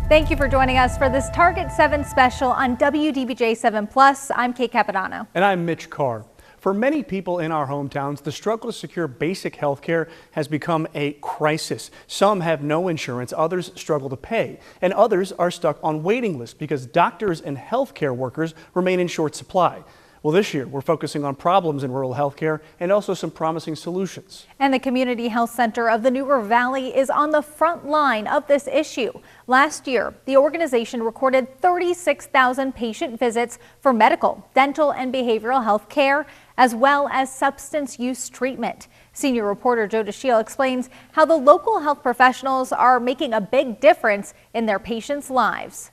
Thank you for joining us for this Target 7 special on WDBJ7 Plus. I'm Kate Capodanno. And I'm Mitch Carr. For many people in our hometowns, the struggle to secure basic health care has become a crisis. Some have no insurance, others struggle to pay, and others are stuck on waiting lists because doctors and health care workers remain in short supply. Well, this year, we're focusing on problems in rural health care and also some promising solutions. And the Community Health Center of the New River Valley is on the front line of this issue. Last year, the organization recorded 36,000 patient visits for medical, dental, and behavioral health care, as well as substance use treatment. Senior reporter Joe DeShiel explains how the local health professionals are making a big difference in their patients' lives.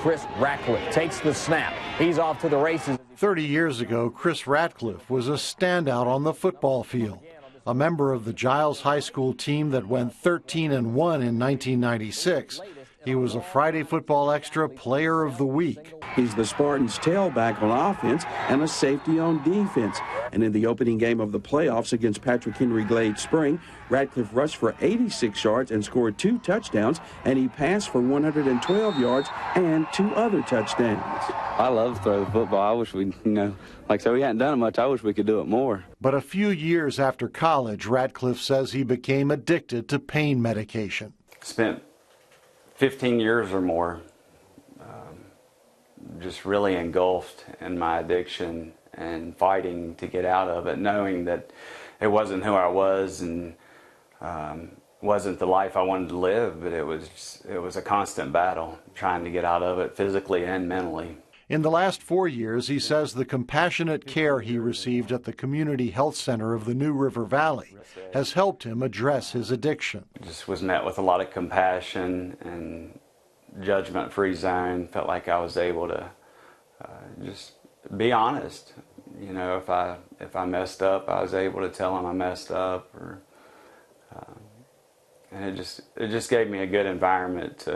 Chris Ratcliffe takes the snap. He's off to the races. 30 years ago, Chris Ratcliffe was a standout on the football field, a member of the Giles High School team that went 13-1 in 1996. He was a Friday Football Extra Player of the Week. He's the Spartans' tailback on offense and a safety on defense. And in the opening game of the playoffs against Patrick Henry Glade Spring, Ratcliffe rushed for 86 yards and scored 2 touchdowns, and he passed for 112 yards and 2 other touchdowns. I love to throw the football. I wish we, we hadn't done it much. I wish we could do it more. But a few years after college, Ratcliffe says he became addicted to pain medication. Spent 15 years or more just really engulfed in my addiction and fighting to get out of it, knowing that it wasn't who I was and wasn't the life I wanted to live, but it was a constant battle trying to get out of it physically and mentally. In the last 4 years, he says the compassionate care he received at the Community Health Center of the New River Valley has helped him address his addiction. Just was met with a lot of compassion and judgment-free zone. Felt like I was able to just be honest. You know, if I messed up, I was able to tell him I messed up, and it just gave me a good environment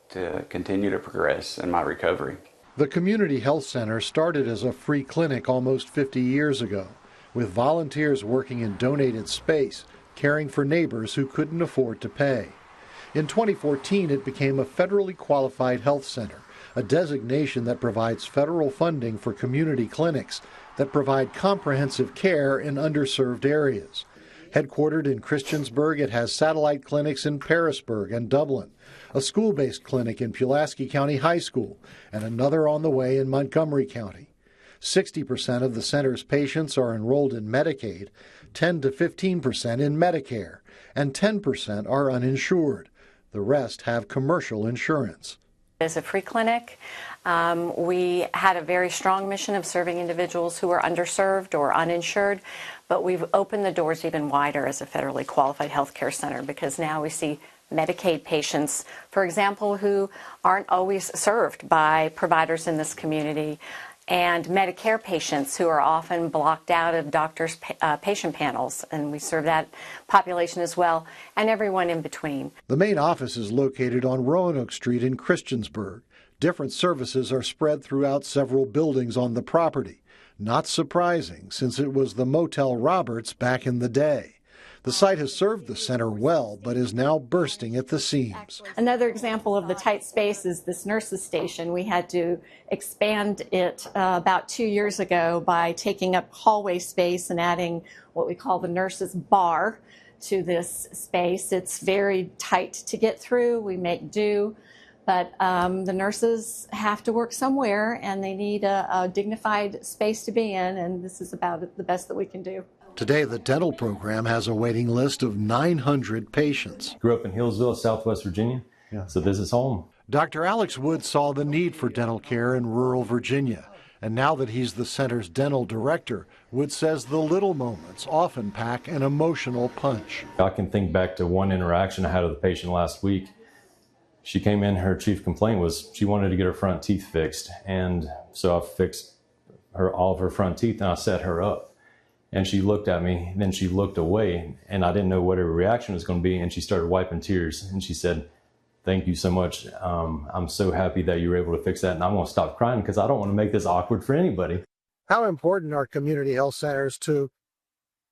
to continue to progress in my recovery. The Community Health Center started as a free clinic almost 50 years ago, with volunteers working in donated space, caring for neighbors who couldn't afford to pay. In 2014, it became a federally qualified health center, a designation that provides federal funding for community clinics that provide comprehensive care in underserved areas. Headquartered in Christiansburg, it has satellite clinics in Parisburg and Dublin, a school-based clinic in Pulaski County High School, and another on the way in Montgomery County. 60% of the center's patients are enrolled in Medicaid, 10 to 15% in Medicare, and 10% are uninsured. The rest have commercial insurance. As a free clinic, we had a very strong mission of serving individuals who are underserved or uninsured, but we've opened the doors even wider as a federally qualified healthcare center because now we see Medicaid patients, for example, who aren't always served by providers in this community, and Medicare patients who are often blocked out of doctors' patient panels, and we serve that population as well, and everyone in between. The main office is located on Roanoke Street in Christiansburg. Different services are spread throughout several buildings on the property. Not surprising, since it was the Motel Roberts back in the day. The site has served the center well, but is now bursting at the seams. Another example of the tight space is this nurses' station. We had to expand it about 2 years ago by taking up hallway space and adding what we call the nurses' bar to this space. It's very tight to get through. We make do, but the nurses have to work somewhere, and they need a dignified space to be in, and this is about the best that we can do. Today, the dental program has a waiting list of 900 patients. Grew up in Hillsville, Southwest Virginia, so this is home. Dr. Alex Wood saw the need for dental care in rural Virginia, and now that he's the center's dental director, Wood says the little moments often pack an emotional punch. I can think back to one interaction I had with a patient last week. She came in, her chief complaint was she wanted to get her front teeth fixed, and so I fixed all of her front teeth and I set her up. And she looked at me, then she looked away, and I didn't know what her reaction was going to be, and she started wiping tears, and she said, "Thank you so much. I'm so happy that you were able to fix that, and I'm going to stop crying because I don't want to make this awkward for anybody." How important are community health centers to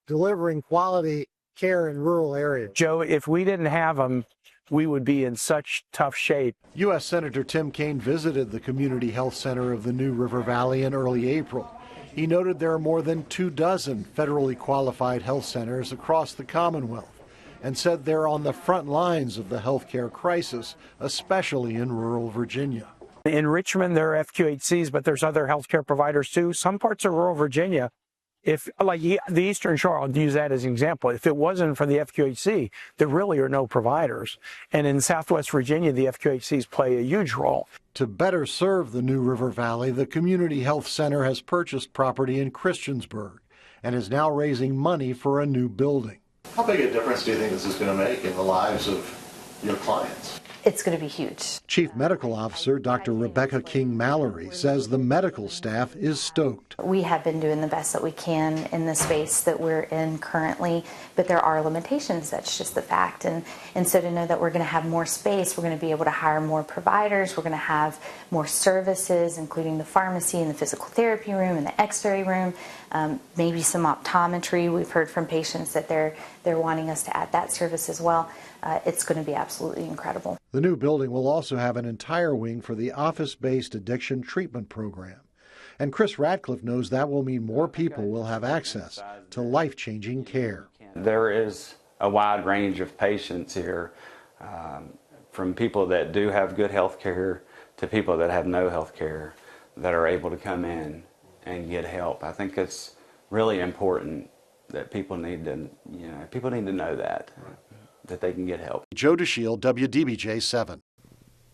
delivering quality care in rural areas? Joe, if we didn't have them, we would be in such tough shape. U.S. Senator Tim Kaine visited the Community Health Center of the New River Valley in early April. He noted there are more than 24 federally qualified health centers across the Commonwealth and said they're on the front lines of the healthcare crisis, especially in rural Virginia. In Richmond, there are FQHCs, but there's other healthcare providers too. Some parts of rural Virginia, if like the Eastern Shore, I'll use that as an example. If it wasn't for the FQHC, there really are no providers. And in Southwest Virginia, the FQHCs play a huge role. To better serve the New River Valley, the Community Health Center has purchased property in Christiansburg and is now raising money for a new building. How big a difference do you think this is going to make in the lives of your clients? It's going to be huge. Chief Medical Officer Dr. Rebecca King-Mallory says the medical staff is stoked. We have been doing the best that we can in the space that we're in currently, but there are limitations. That's just the fact. And so to know that we're going to have more space, we're going to be able to hire more providers, we're going to have more services, including the pharmacy and the physical therapy room and the x-ray room, maybe some optometry. We've heard from patients that they're wanting us to add that service as well. It's going to be absolutely incredible. The new building will also have an entire wing for the office-based addiction treatment program. And Chris Radcliffe knows that will mean more people will have access to life-changing care. There is a wide range of patients here, from people that do have good health care to people that have no health care that are able to come in and get help. I think it's really important that people need to know that they can get help. Joe DeShiel, WDBJ7.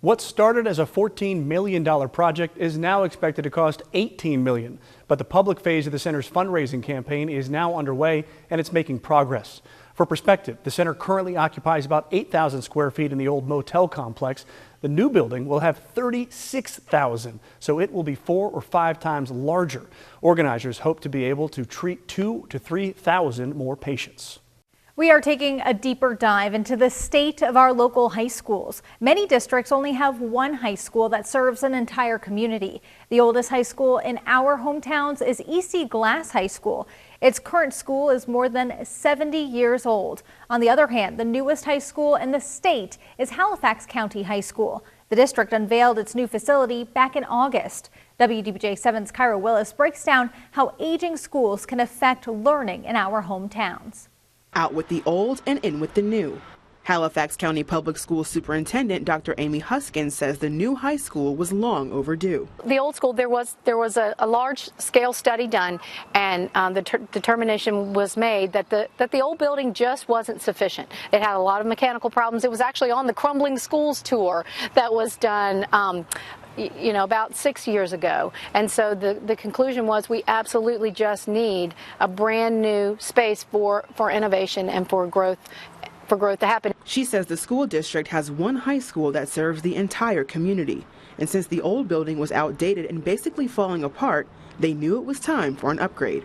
What started as a $14 million project is now expected to cost $18 million. But the public phase of the center's fundraising campaign is now underway and it's making progress. For perspective, the center currently occupies about 8,000 square feet in the old motel complex. The new building will have 36,000, so it will be 4 or 5 times larger. Organizers hope to be able to treat 2,000 to 3,000 more patients. We are taking a deeper dive into the state of our local high schools. Many districts only have one high school that serves an entire community. The oldest high school in our hometowns is EC Glass High School. Its current school is more than 70 years old. On the other hand, the newest high school in the state is Halifax County High School. The district unveiled its new facility back in August. WDBJ7's Kyra Willis breaks down how aging schools can affect learning in our hometowns. Out with the old and in with the new. Halifax County Public Schools Superintendent Dr. Amy Huskins says the new high school was long overdue. The old school, there was a large-scale study done, and the determination was made that the old building just wasn't sufficient. It had a lot of mechanical problems. It was actually on the Crumbling Schools tour that was done about 6 years ago. And so the conclusion was we absolutely just need a brand new space for innovation and for growth to happen. She says the school district has one high school that serves the entire community. And since the old building was outdated and basically falling apart, they knew it was time for an upgrade.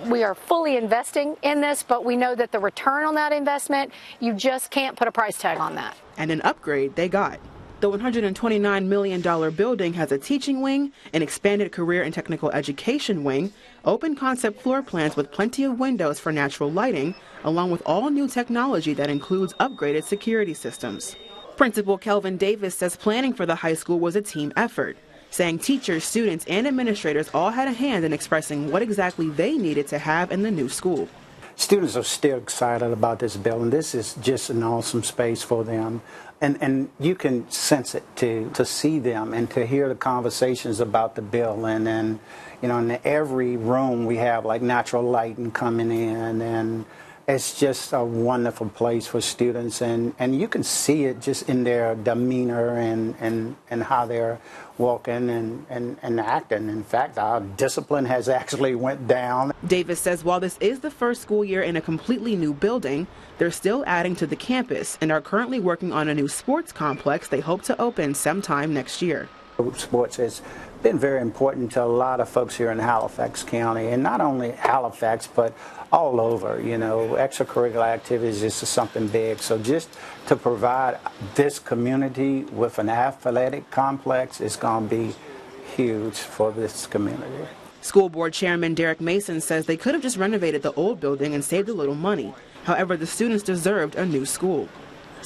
We are fully investing in this, but we know that the return on that investment, you just can't put a price tag on that. And an upgrade they got. The $129 million building has a teaching wing, an expanded career and technical education wing, open concept floor plans with plenty of windows for natural lighting, along with all new technology that includes upgraded security systems. Principal Kelvin Davis says planning for the high school was a team effort, saying teachers, students, and administrators all had a hand in expressing what exactly they needed to have in the new school. Students are still excited about this building. This is just an awesome space for them. And you can sense it to see them and to hear the conversations about the building. And, in every room we have like natural lighting coming in, and it's just a wonderful place for students. And you can see it just in their demeanor and how they're walking and acting. In fact, our discipline has actually went down. Davis says while this is the first school year in a completely new building, they're still adding to the campus and are currently working on a new sports complex they hope to open sometime next year. Sports has been very important to a lot of folks here in Halifax County, and not only Halifax, but all over. Extracurricular activities is something big. So just to provide this community with an athletic complex is going to be huge for this community. School board chairman Derek Mason says they could have just renovated the old building and saved a little money. However, the students deserved a new school.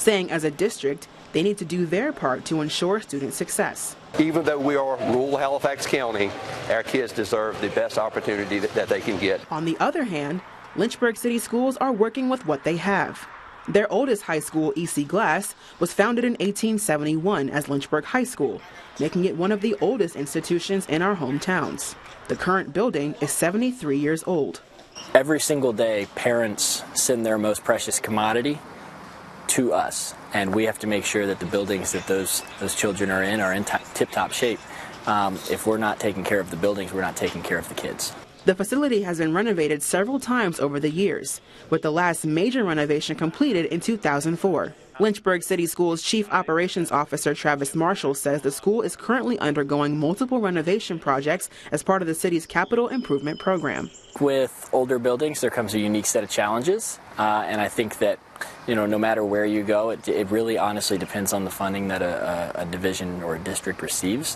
saying as a district, they need to do their part to ensure student success. Even though we are rural Halifax County, our kids deserve the best opportunity that they can get. On the other hand, Lynchburg City Schools are working with what they have. Their oldest high school, EC Glass, was founded in 1871 as Lynchburg High School, making it one of the oldest institutions in our hometowns. The current building is 73 years old. Every single day, parents send their most precious commodity to us, and we have to make sure that the buildings that those children are in tip-top shape. If we're not taking care of the buildings, we're not taking care of the kids. The facility has been renovated several times over the years, with the last major renovation completed in 2004. Lynchburg City Schools Chief Operations Officer Travis Marshall says the school is currently undergoing multiple renovation projects as part of the city's capital improvement program. With older buildings, there comes a unique set of challenges, and I think that no matter where you go, it really honestly depends on the funding that a division or a district receives.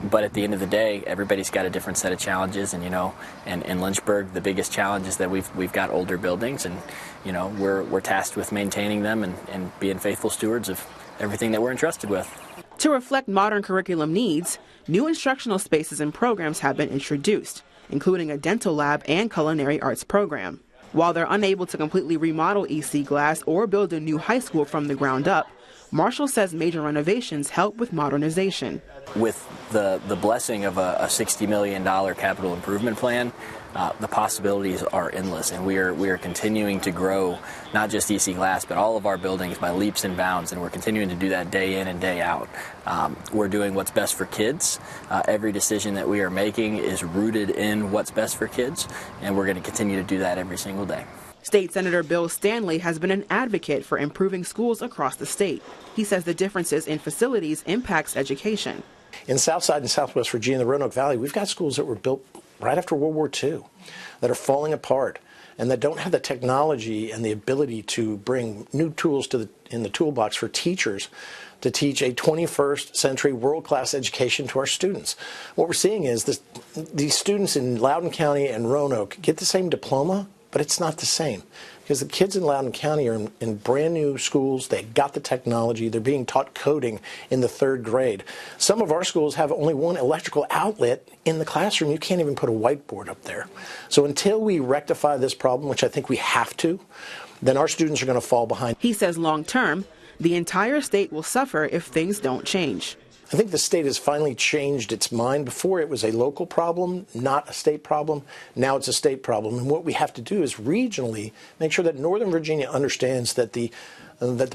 But at the end of the day, everybody's got a different set of challenges, and in Lynchburg, the biggest challenge is that we've got older buildings, and we're tasked with maintaining them and being faithful stewards of everything that we're entrusted with. To reflect modern curriculum needs, new instructional spaces and programs have been introduced, including a dental lab and culinary arts program. While they're unable to completely remodel EC Glass or build a new high school from the ground up, Marshall says major renovations help with modernization. With the blessing of a $60 million capital improvement plan, the possibilities are endless, and we are continuing to grow not just EC Glass, but all of our buildings by leaps and bounds, and we're continuing to do that day in and day out. We're doing what's best for kids. Every decision that we are making is rooted in what's best for kids, and we're going to continue to do that every single day. State Senator Bill Stanley has been an advocate for improving schools across the state. He says the differences in facilities impacts education. In Southside and Southwest Virginia, the Roanoke Valley, we've got schools that were built right after World War II that are falling apart and that don't have the technology and the ability to bring new tools in the toolbox for teachers to teach a 21st century world-class education to our students. What we're seeing is these students in Loudoun County and Roanoke get the same diploma, but it's not the same, because the kids in Loudoun County are in brand new schools. They got the technology. They're being taught coding in the 3rd grade. Some of our schools have only one electrical outlet in the classroom. You can't even put a whiteboard up there. So until we rectify this problem, which I think we have to, then our students are going to fall behind. He says long term, the entire state will suffer if things don't change. I think the state has finally changed its mind. Before it was a local problem, not a state problem. Now it's a state problem. And what we have to do is regionally make sure that Northern Virginia understands that the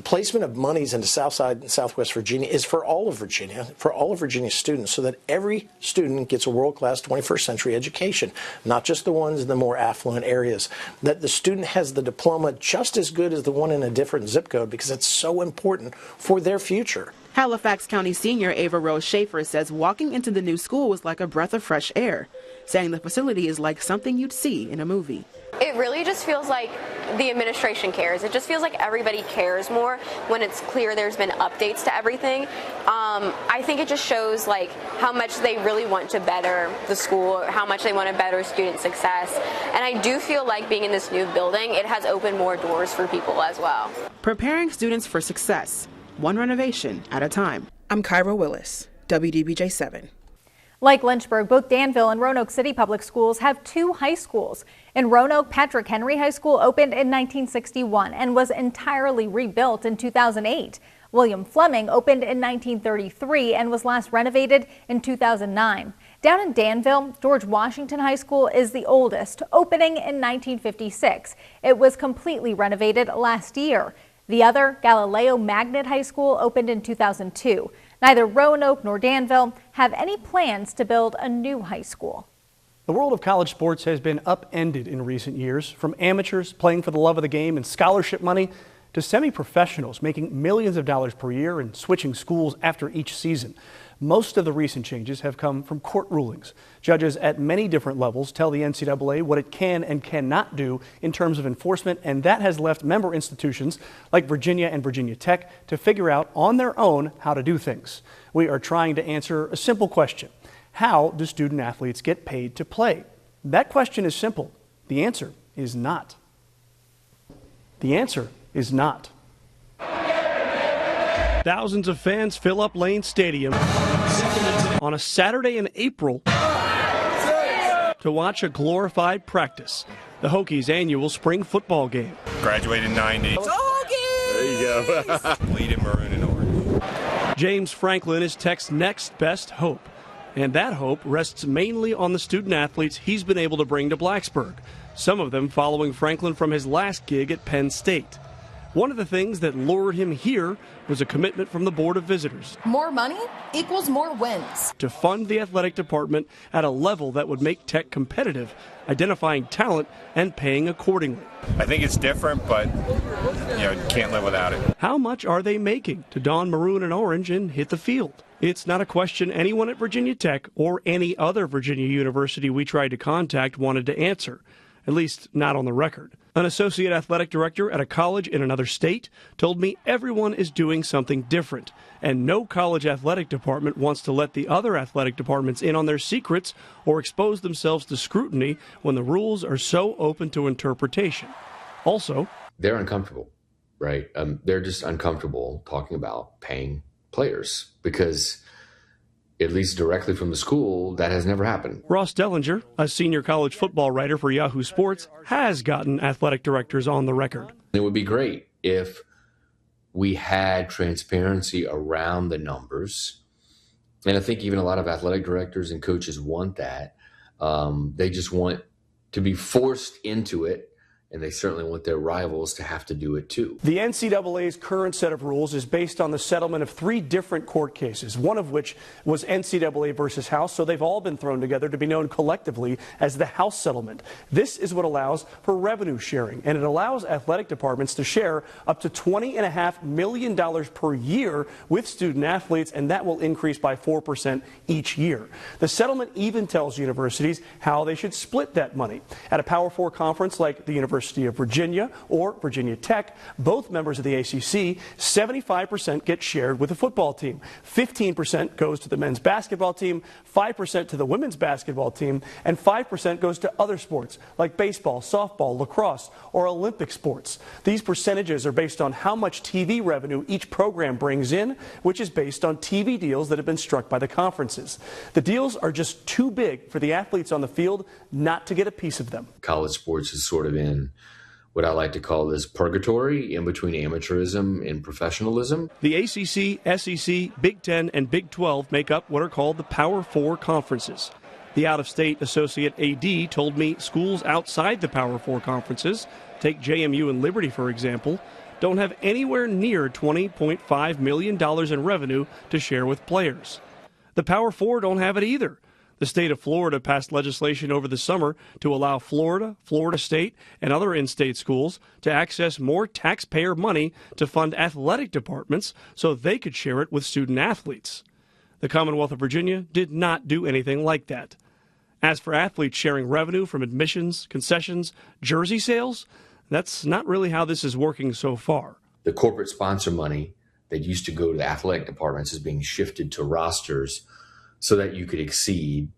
placement of monies into Southside and Southwest Virginia is for all of Virginia, for all of Virginia's students, so that every student gets a world-class 21st century education, not just the ones in the more affluent areas. That the student has the diploma just as good as the one in a different zip code, because it's so important for their future. Halifax County senior Ava Rose Schaefer says walking into the new school was like a breath of fresh air, saying the facility is like something you'd see in a movie. It really just feels like the administration cares. It just feels like everybody cares more when it's clear there's been updates to everything. I think it just shows like how much they really want to better the school, how much they want to better student success. And I do feel like being in this new building, it has opened more doors for people as well. Preparing students for success, one renovation at a time. I'm Kyra Willis, WDBJ7. Like Lynchburg, both Danville and Roanoke City Public Schools have 2 high schools. In Roanoke, Patrick Henry High School opened in 1961 and was entirely rebuilt in 2008. William Fleming opened in 1933 and was last renovated in 2009. Down in Danville, George Washington High School is the oldest, opening in 1956. It was completely renovated last year. The other, Galileo Magnet High School, opened in 2002. Neither Roanoke nor Danville have any plans to build a new high school. The world of college sports has been upended in recent years, from amateurs playing for the love of the game and scholarship money to semi-professionals making millions of dollars per year and switching schools after each season. Most of the recent changes have come from court rulings. Judges at many different levels tell the NCAA what it can and cannot do in terms of enforcement, and that has left member institutions like Virginia and Virginia Tech to figure out on their own how to do things. We are trying to answer a simple question. How do student athletes get paid to play? That question is simple. The answer is not. The answer is not. Thousands of fans fill up Lane Stadium on a Saturday in April to watch a glorified practice, the Hokies' annual spring football game. Graduated in 90. There you go. Bleed in maroon and orange. James Franklin is Tech's next best hope, and that hope rests mainly on the student athletes he's been able to bring to Blacksburg, some of them following Franklin from his last gig at Penn State. One of the things that lured him here was a commitment from the Board of Visitors. More money equals more wins. To fund the athletic department at a level that would make Tech competitive, identifying talent and paying accordingly. I think it's different, but you can't live without it. How much are they making to don maroon and orange and hit the field? It's not a question anyone at Virginia Tech or any other Virginia university we tried to contact wanted to answer, at least not on the record. An associate athletic director at a college in another state told me everyone is doing something different, and no college athletic department wants to let the other athletic departments in on their secrets or expose themselves to scrutiny when the rules are so open to interpretation. Also, they're uncomfortable, right? They're just uncomfortable talking about paying players because, at least directly from the school, that has never happened. Ross Dellinger, a senior college football writer for Yahoo Sports, has gotten athletic directors on the record. It would be great if we had transparency around the numbers. And I think even a lot of athletic directors and coaches want that. They just want to be forced into it, and they certainly want their rivals to have to do it too. The NCAA's current set of rules is based on the settlement of 3 different court cases, one of which was NCAA versus House, so they've all been thrown together to be known collectively as the House settlement. This is what allows for revenue sharing, and it allows athletic departments to share up to $20.5 million per year with student athletes, and that will increase by 4% each year. The settlement even tells universities how they should split that money. At a Power 4 conference like the University of Virginia or Virginia Tech, both members of the ACC, 75% get shared with the football team. 15% goes to the men's basketball team, 5% to the women's basketball team, and 5% goes to other sports like baseball, softball, lacrosse, or Olympic sports. These percentages are based on how much TV revenue each program brings in, which is based on TV deals that have been struck by the conferences. The deals are just too big for the athletes on the field not to get a piece of them. College sports is sort of in what I like to call this purgatory in between amateurism and professionalism. The ACC, SEC, Big Ten, and Big 12 make up what are called the Power 4 conferences. The out-of-state associate AD told me schools outside the Power 4 conferences, take JMU and Liberty for example, don't have anywhere near $20.5 million in revenue to share with players. The Power 4 don't have it either. The state of Florida passed legislation over the summer to allow Florida, Florida State, and other in-state schools to access more taxpayer money to fund athletic departments so they could share it with student athletes. The Commonwealth of Virginia did not do anything like that. As for athletes sharing revenue from admissions, concessions, jersey sales, that's not really how this is working so far. The corporate sponsor money that used to go to the athletic departments is being shifted to rosters so that you could exceed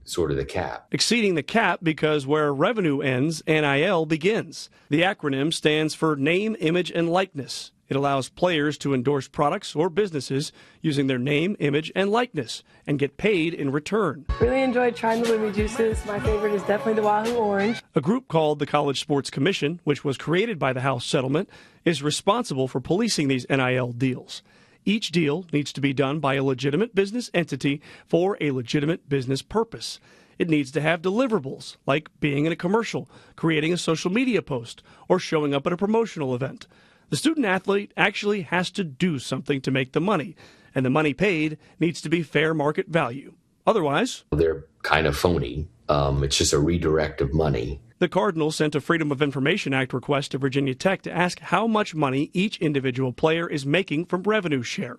sort of the cap. Exceeding the cap because where revenue ends, NIL begins. The acronym stands for Name, Image, and Likeness. It allows players to endorse products or businesses using their name, image, and likeness and get paid in return. Really enjoyed trying the Louis juices. My favorite is definitely the Wahoo Orange. A group called the College Sports Commission, which was created by the House settlement, is responsible for policing these NIL deals. Each deal needs to be done by a legitimate business entity for a legitimate business purpose. It needs to have deliverables, like being in a commercial, creating a social media post, or showing up at a promotional event. The student athlete actually has to do something to make the money, and the money paid needs to be fair market value. Otherwise, they're kind of phony. It's just a redirect of money. The Cardinals sent a Freedom of Information Act request to Virginia Tech to ask how much money each individual player is making from revenue share.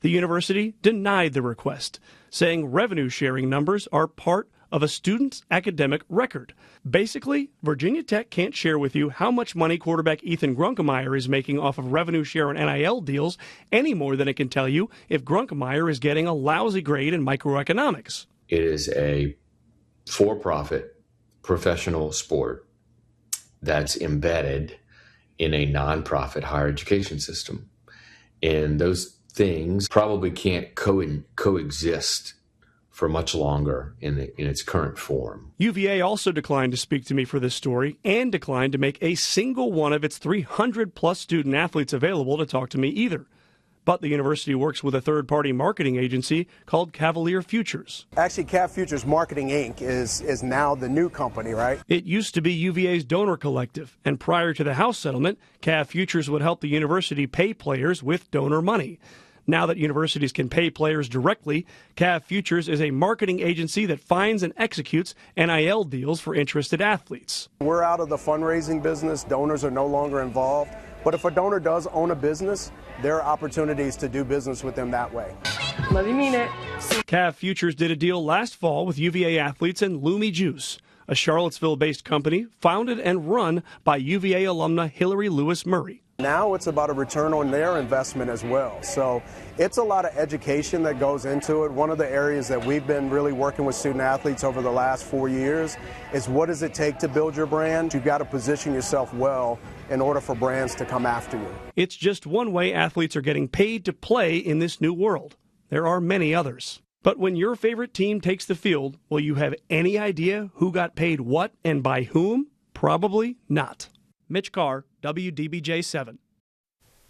The university denied the request, saying revenue sharing numbers are part of a student's academic record. Basically, Virginia Tech can't share with you how much money quarterback Ethan Grunkemeyer is making off of revenue share and NIL deals any more than it can tell you if Grunkemeyer is getting a lousy grade in microeconomics. It is a for-profit professional sport that's embedded in a nonprofit higher education system. And those things probably can't coexist for much longer in its current form. UVA also declined to speak to me for this story and declined to make a single one of its 300-plus student athletes available to talk to me either. But the university works with a third-party marketing agency called Cavalier Futures. Actually, Cav Futures Marketing, Inc. is now the new company, right? It used to be UVA's donor collective, and prior to the House settlement, Cav Futures would help the university pay players with donor money. Now that universities can pay players directly, Cav Futures is a marketing agency that finds and executes NIL deals for interested athletes. We're out of the fundraising business. Donors are no longer involved. But if a donor does own a business, there are opportunities to do business with them that way. Love you, mean it. Cav Futures did a deal last fall with UVA athletes and Lumi Juice, a Charlottesville-based company founded and run by UVA alumna Hillary Lewis Murray. Now it's about a return on their investment as well. So it's a lot of education that goes into it. One of the areas that we've been really working with student athletes over the last 4 years is what does it take to build your brand? You've got to position yourself well in order for brands to come after you. It's just one way athletes are getting paid to play in this new world. There are many others. But when your favorite team takes the field, will you have any idea who got paid what and by whom? Probably not. Mitch Carr, WDBJ7.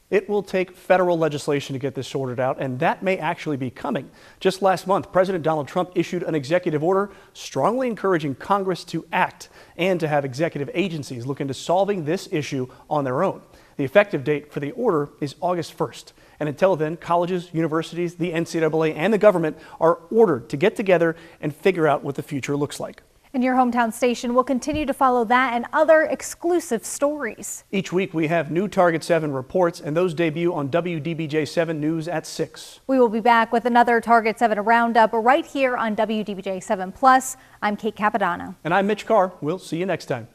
It will take federal legislation to get this sorted out, and that may actually be coming. Just last month, President Donald Trump issued an executive order strongly encouraging Congress to act and to have executive agencies look into solving this issue on their own. The effective date for the order is August 1st. And until then, colleges, universities, the NCAA, and the government are ordered to get together and figure out what the future looks like. And your hometown station will continue to follow that and other exclusive stories. Each week we have new Target 7 reports, and those debut on WDBJ7 News at 6. We will be back with another Target 7 roundup right here on WDBJ7 Plus. I'm Kate Capadano. And I'm Mitch Carr. We'll see you next time.